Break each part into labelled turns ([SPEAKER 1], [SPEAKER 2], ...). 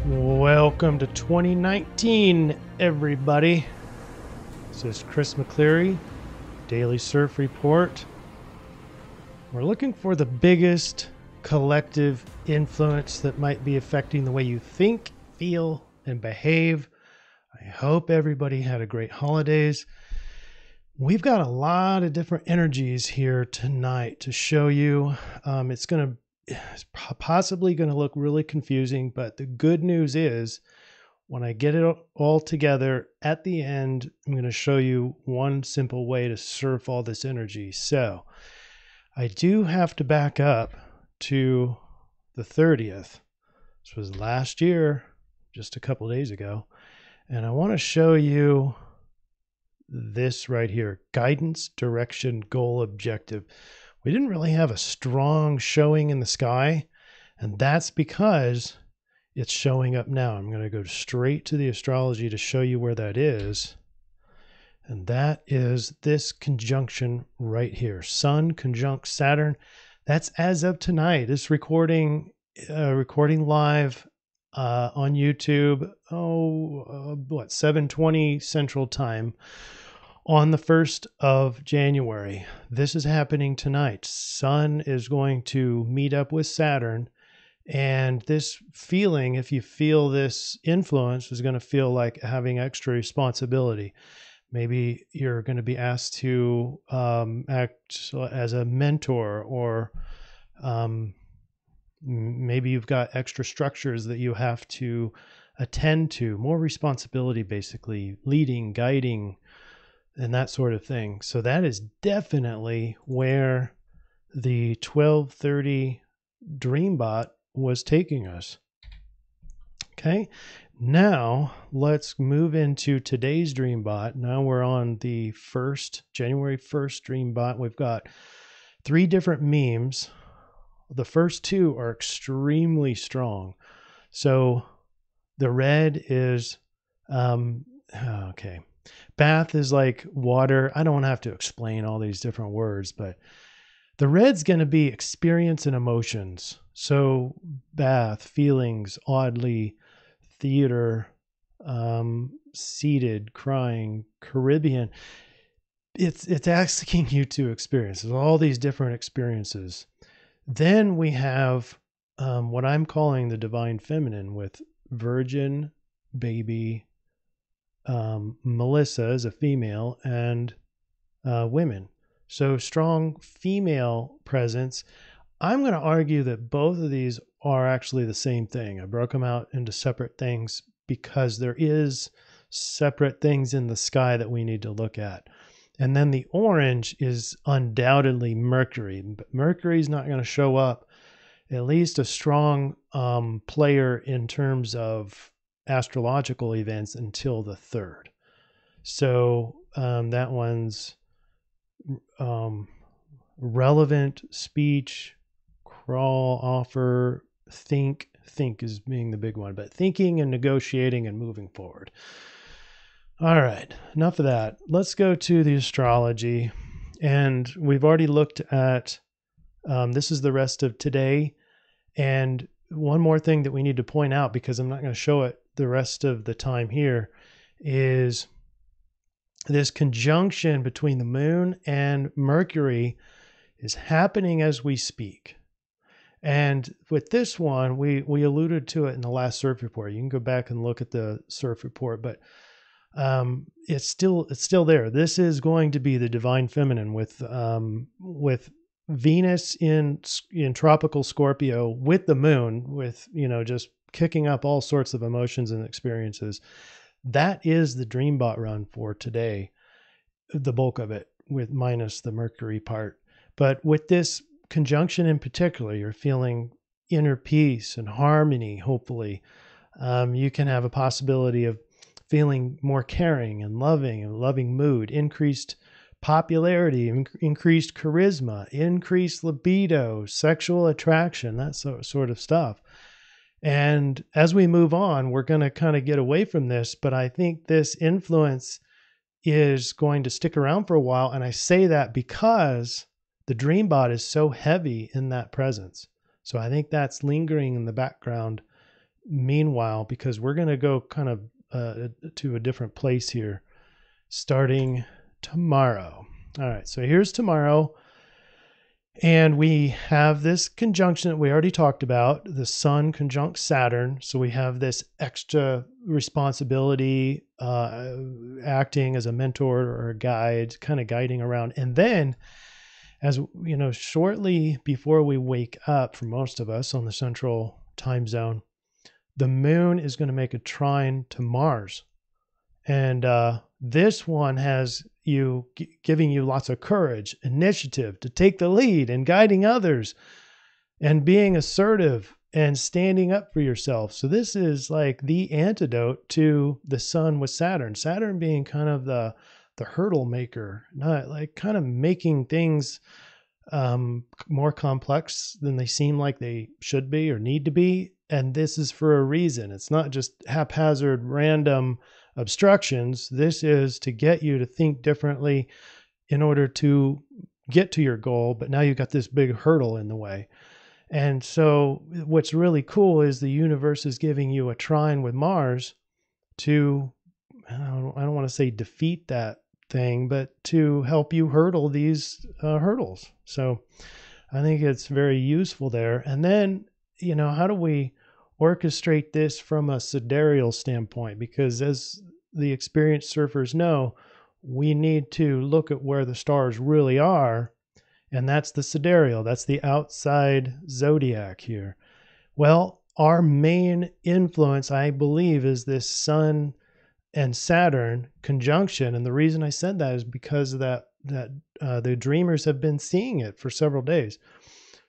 [SPEAKER 1] Welcome to 2019, everybody. This is Chris McCleary, Daily Surf Report. We're looking for the biggest collective influence that might be affecting the way you think, feel, and behave. I hope everybody had a great holidays. We've got a lot of different energies here tonight to show you. It's possibly going to look really confusing, but the good news is when I get it all together at the end, I'm going to show you one simple way to surf all this energy. So I do have to back up to the 30th. This was last year, just a couple days ago. And I want to show you this right here: guidance, direction, goal, objective. We didn't really have a strong showing in the sky, and that's because it's showing up now. I'm going to go straight to the astrology to show you where that is. And that is this conjunction right here. Sun conjunct Saturn. That's as of tonight. This recording live on YouTube, 7:20 Central Time on the 1st of January. This is happening tonight. Sun is going to meet up with Saturn, and this feeling, if you feel this influence, is going to feel like having extra responsibility. Maybe you're going to be asked to act as a mentor, or maybe you've got extra structures that you have to attend to. More responsibility, basically, leading, guiding, and that sort of thing. So that is definitely where the 1230 DreamBot was taking us. Okay, now let's move into today's DreamBot. Now we're on the January 1st DreamBot. We've got 3 different memes. The first 2 are extremely strong. So the red is, okay. Bath is like water. I don't have to explain all these different words, but the red's going to be experience and emotions. So bath, feelings, oddly, theater, seated, crying, Caribbean. It's asking you to experience all these different experiences. Then we have what I'm calling the divine feminine with virgin, baby, Melissa is a female, and women. So strong female presence. I'm going to argue that both of these are actually the same thing. I broke them out into separate things because there is separate things in the sky that we need to look at. And then the orange is undoubtedly Mercury. But Mercury's not going to show up, at least a strong player in terms of astrological events, until the 3rd. So that one's relevant, speech, crawl, offer, think is being the big one, but thinking and negotiating and moving forward. All right, enough of that. Let's go to the astrology. And we've already looked at, this is the rest of today. And one more thing that we need to point out, because I'm not going to show it the rest of the time here, is this conjunction between the moon and Mercury is happening as we speak. And with this one, we alluded to it in the last surf report. You can go back and look at the surf report, but it's still there. This is going to be the divine feminine with Venus in tropical Scorpio, with the moon, with, just kicking up all sorts of emotions and experiences. That is the DreamBot run for today, the bulk of it, with minus the Mercury part. But with this conjunction in particular, you're feeling inner peace and harmony, hopefully. You can have a possibility of feeling more caring and loving mood, increased popularity, increased charisma, increased libido, sexual attraction, that sort of stuff. And as we move on, we're going to kind of get away from this, but I think this influence is going to stick around for a while. And I say that because the DreamBot is so heavy in that presence. So I think that's lingering in the background meanwhile, because we're going to go kind of to a different place here starting tomorrow. All right, so here's tomorrow. And we have this conjunction that we already talked about, the Sun conjunct Saturn. So we have this extra responsibility, acting as a mentor or a guide, kind of guiding around. And then, as you know, shortly before we wake up, for most of us on the central time zone, the moon is going to make a trine to Mars. And this one has giving you lots of courage, initiative to take the lead and guiding others and being assertive and standing up for yourself. So this is like the antidote to the Sun with Saturn. Saturn being kind of the hurdle maker, not like kind of making things more complex than they seem like they should be or need to be. And this is for a reason. It's not just haphazard, random obstructions. This is to get you to think differently in order to get to your goal. But now you've got this big hurdle in the way. And so what's really cool is the universe is giving you a trine with Mars to, I don't want to say defeat that thing, but to help you hurdle these hurdles. So I think it's very useful there. And then, you know, how do we orchestrate this from a sidereal standpoint? Because as the experienced surfers know, we need to look at where the stars really are, and that's the sidereal. That's the outside zodiac here. Well, our main influence, I believe, is this Sun and Saturn conjunction. And the reason I said that is because of that the dreamers have been seeing it for several days.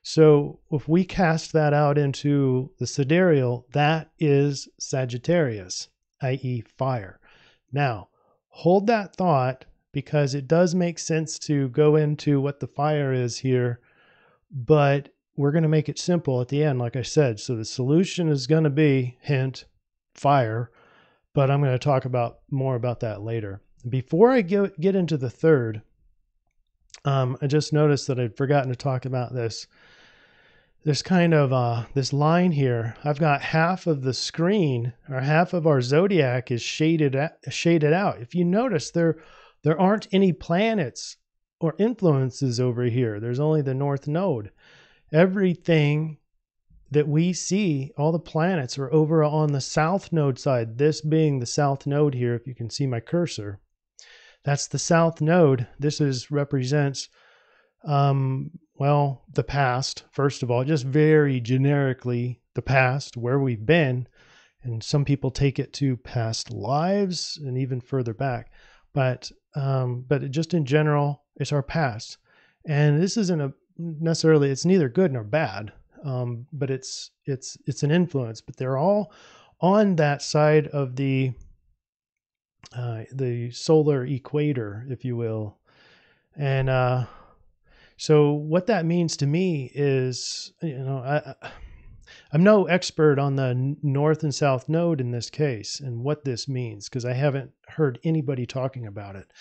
[SPEAKER 1] So if we cast that out into the sidereal, that is Sagittarius, i.e. fire. Now, hold that thought, because it does make sense to go into what the fire is here, but we're going to make it simple at the end, like I said. So the solution is going to be, hint, fire, but I'm going to talk about more about that later. Before I get into the third, I just noticed that I'd forgotten to talk about this. There's kind of this line here. I've got half of the screen, or half of our zodiac is shaded out. If you notice, there aren't any planets or influences over here. There's only the North Node. Everything that we see, all the planets, are over on the South Node side. This being the South Node here, if you can see my cursor. That's the South Node. This represents well, the past, first of all, just very generically the past, where we've been. And some people take it to past lives and even further back. But just in general, it's our past. And this isn't necessarily, it's neither good nor bad, but it's an influence. But they're all on that side of the solar equator, if you will. And so what that means to me is, you know, I'm no expert on the North and South Node in this case and what this means, because I haven't heard anybody talking about it.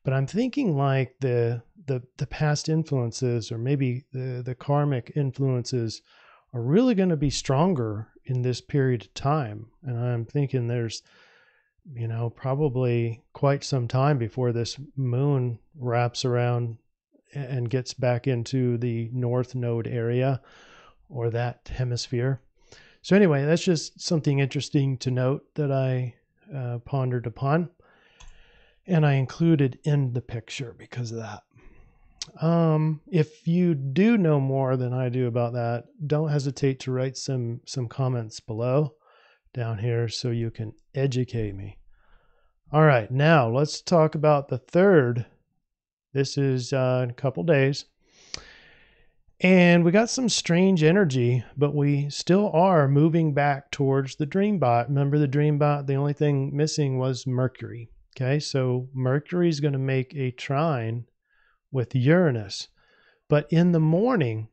[SPEAKER 1] But I'm thinking like the past influences, or maybe the karmic influences, are really going to be stronger in this period of time. And I'm thinking there's, you know, probably quite some time before this moon wraps around and gets back into the North Node area, or that hemisphere. So anyway, that's just something interesting to note that I pondered upon, and I included in the picture because of that. If you do know more than I do about that, don't hesitate to write some comments below down here so you can educate me. All right, now let's talk about the third. This is in a couple days. And we got some strange energy, but we still are moving back towards the DreamBot. Remember the DreamBot, the only thing missing was Mercury. Okay, so Mercury is going to make a trine with Uranus. But in the morning,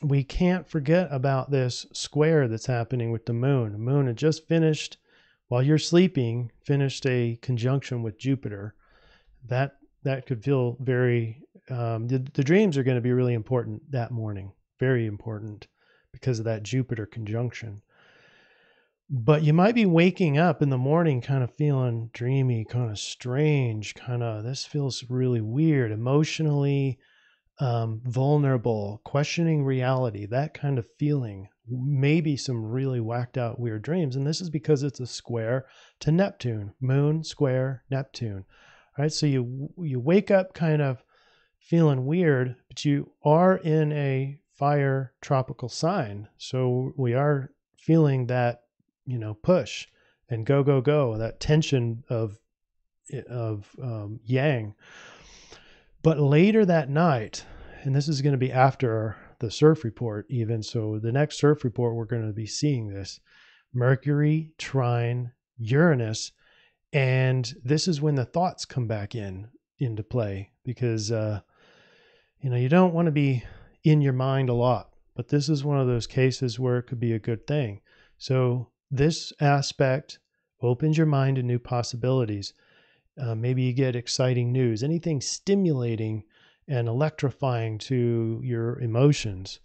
[SPEAKER 1] we can't forget about this square that's happening with the moon. The moon had just finished, while you're sleeping, finished a conjunction with Jupiter. That could feel very, the dreams are going to be really important that morning, very important, because of that Jupiter conjunction. But you might be waking up in the morning kind of feeling dreamy, kind of strange, this feels really weird, emotionally vulnerable, questioning reality, that kind of feeling, maybe some really whacked out weird dreams. And this is because it's a square to Neptune, moon square Neptune. All right, so you wake up kind of feeling weird, but you are in a fire tropical sign. So we are feeling that, push and go, go, go, that tension of yang. But later that night, and this is going to be after the CIRF report even, so the next CIRF report, we're going to be seeing this. Mercury, trine, Uranus, and this is when the thoughts come back into play, because you don't want to be in your mind a lot, but this is one of those cases where it could be a good thing. So this aspect opens your mind to new possibilities. Maybe you get exciting news, anything stimulating and electrifying to your emotions,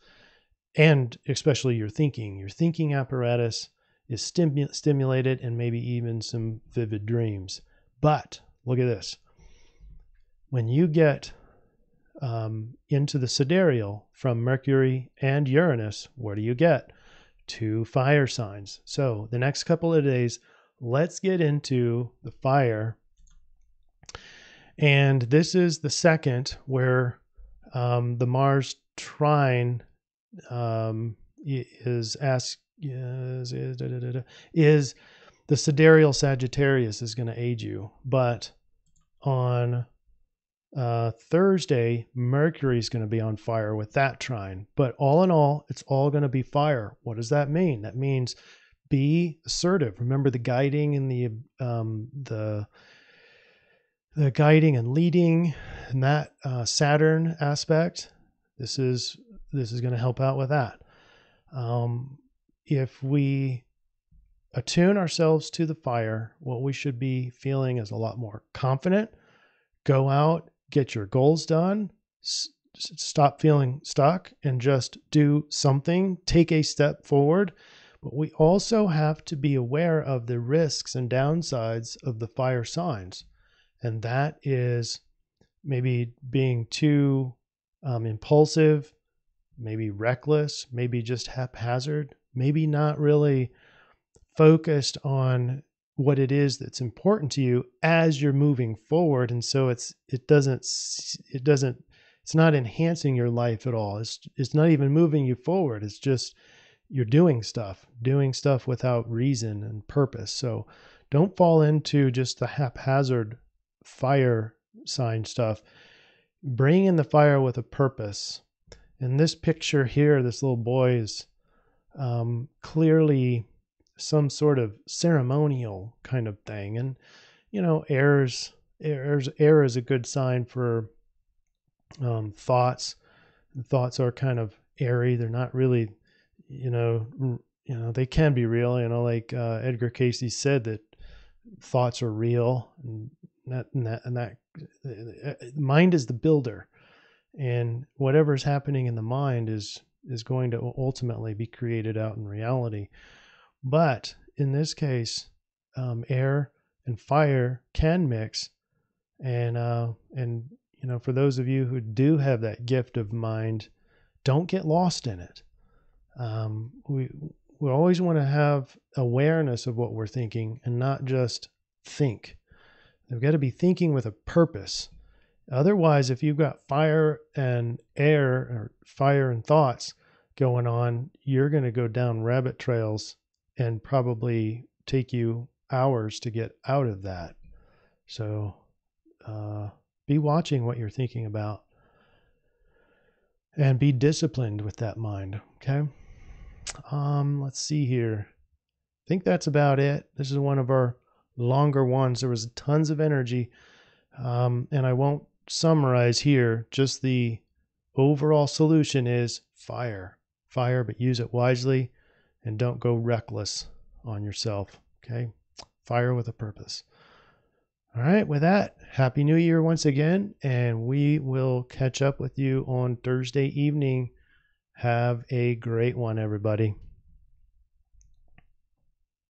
[SPEAKER 1] and especially your thinking. Your thinking apparatus is stimulated, and maybe even some vivid dreams. But look at this. When you get into the sidereal from Mercury and Uranus, what do you get? 2 fire signs. So the next couple of days, let's get into the fire. And this is the second where the Mars trine is the Sidereal Sagittarius is going to aid you. But on Thursday, Mercury is going to be on fire with that trine. But all in all, it's all going to be fire. What does that mean? That means be assertive. Remember the guiding and the guiding and leading, and that Saturn aspect. This is going to help out with that. If we attune ourselves to the fire, what we should be feeling is a lot more confident. Go out, get your goals done, stop feeling stuck, and just do something, take a step forward. But we also have to be aware of the risks and downsides of the fire signs. And that is maybe being too impulsive, maybe reckless, maybe just haphazard, maybe not really focused on what it is that's important to you as you're moving forward. And so it's not enhancing your life at all. It's not even moving you forward. It's just you're doing stuff without reason and purpose. So don't fall into just the haphazard fire sign stuff. Bring in the fire with a purpose. In this picture here, this little boy is clearly some sort of ceremonial kind of thing. And, air is a good sign for thoughts. Thoughts are kind of airy. They're not really, they can be real, like Edgar Cayce said that thoughts are real, and that mind is the builder, and whatever's happening in the mind is going to ultimately be created out in reality. But in this case, air and fire can mix, and for those of you who do have that gift of mind, don't get lost in it. We always want to have awareness of what we're thinking and not just think. We've got to be thinking with a purpose. Otherwise, if you've got fire and air, or fire and thoughts going on, you're going to go down rabbit trails and probably take you hours to get out of that. So be watching what you're thinking about and be disciplined with that mind. Okay. Let's see here. I think that's about it. This is one of our longer ones. There was tons of energy, and I won't summarize here. Just the overall solution is fire, but use it wisely and don't go reckless on yourself. Okay. Fire with a purpose. All right. With that, Happy New Year once again, and we will catch up with you on Thursday evening. Have a great one, everybody.